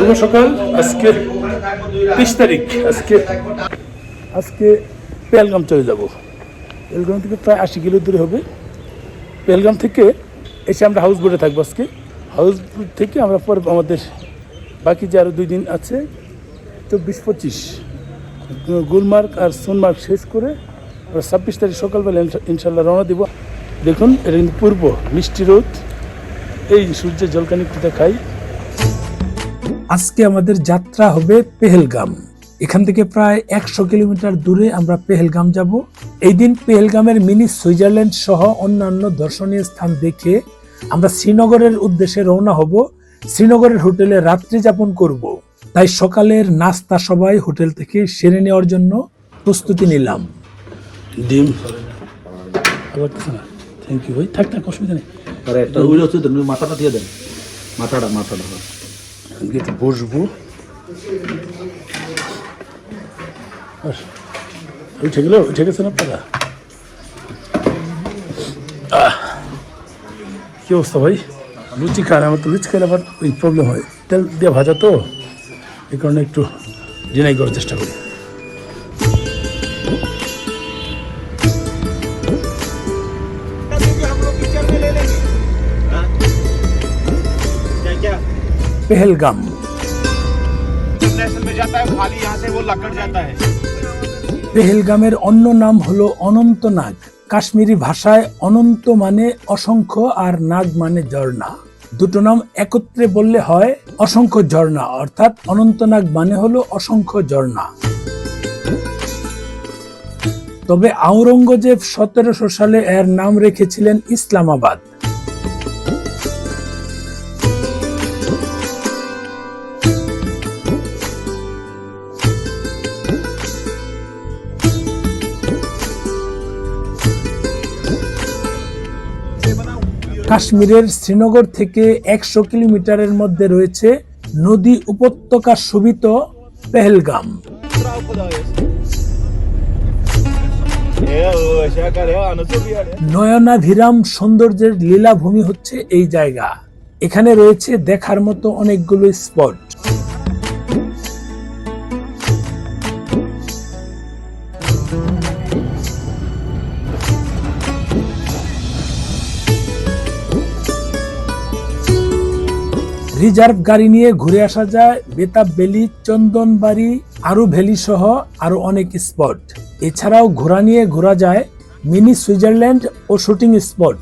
শুভ সকাল। আজকে 30 তারিখ। আজকে পেহেলগাম চলে যাব। পেহেলগাম থেকে প্রায় 80 কিলো দূরে হবে। পেহেলগাম থেকে এসে আমরা হাউস বোটে থাকবো। আজকে হাউস বোট থেকে আমরা পরে আমাদের বাকি যে আরও 2 দিন আছে 24-25 গুলমার্গ আর সোনমার্গ শেষ করে আমরা 26 তারিখ সকালবেলা ইনশাল্লাহ রওনা দেব। দেখুন এটা কিন্তু পূর্ব মিষ্টি রোদ, এই সূর্যের জলকানিটা খাই। আজকে আমাদের যাত্রা হবে পেহেলগাম। এখান থেকে প্রায় 100 কিলোমিটার দূরে আমরা পেহেলগাম যাব। এই দিন পেহেলগামের মিনি সুইজারল্যান্ড সহ অন্যান্য দর্শনীয় স্থান দেখে আমরা শ্রীনগরের উদ্দেশ্যে রওনা হব। শ্রীনগরের হোটেলে রাত্রি যাপন করব। তাই সকালের নাস্তা সবাই হোটেল থেকে সেরে নেওয়ার জন্য প্রস্তুতি নিলাম। ডিম থ্যাংক ইউ ভাই, থাক অসুবিধা নেই। মাথাটা দিয়ে দেন, মাথাটা একটু বসবো। উঠে গেছেন আপনারা? কি অবস্থা ভাই? লুচি খান? আমার তো লুচি খেলে আবার ওই প্রবলেম হয়, তেল দিয়ে ভাজা তো, এই কারণে একটু জেনাই করার চেষ্টা করি। পেহেলগাম পেহেলগামের অন্য নাম হলো অনন্তনাগ। কাশ্মীরি ভাষায় অনন্ত মানে অসংখ্য আর নাগ মানে ঝর্ণা। দুটো নাম একত্রে বললে হয় অসংখ্য ঝর্ণা, অর্থাৎ অনন্তনাগ মানে হলো অসংখ্য ঝর্ণা। তবে আওরঙ্গজেব 1700 সালে এর নাম রেখেছিলেন ইসলামাবাদ। কাশ্মীরের শ্রীনগর থেকে 100 কিলোমিটারের মধ্যে রয়েছে নদী উপত্যকা শোভিত পেহেলগাম। নয়নাভিরাম সৌন্দর্যের লীলাভূমি হচ্ছে এই জায়গা। এখানে রয়েছে দেখার মতো অনেকগুলো স্পট। রিজার্ভ গাড়ি নিয়ে ঘুরে আসা যায় বেতাব ভ্যালি, চন্দনবাড়ি, আরু ভ্যালি সহ আরো অনেক স্পট। এছাড়াও ঘোড়া নিয়ে ঘোরা যায় মিনি সুইজারল্যান্ড ও শুটিং স্পট।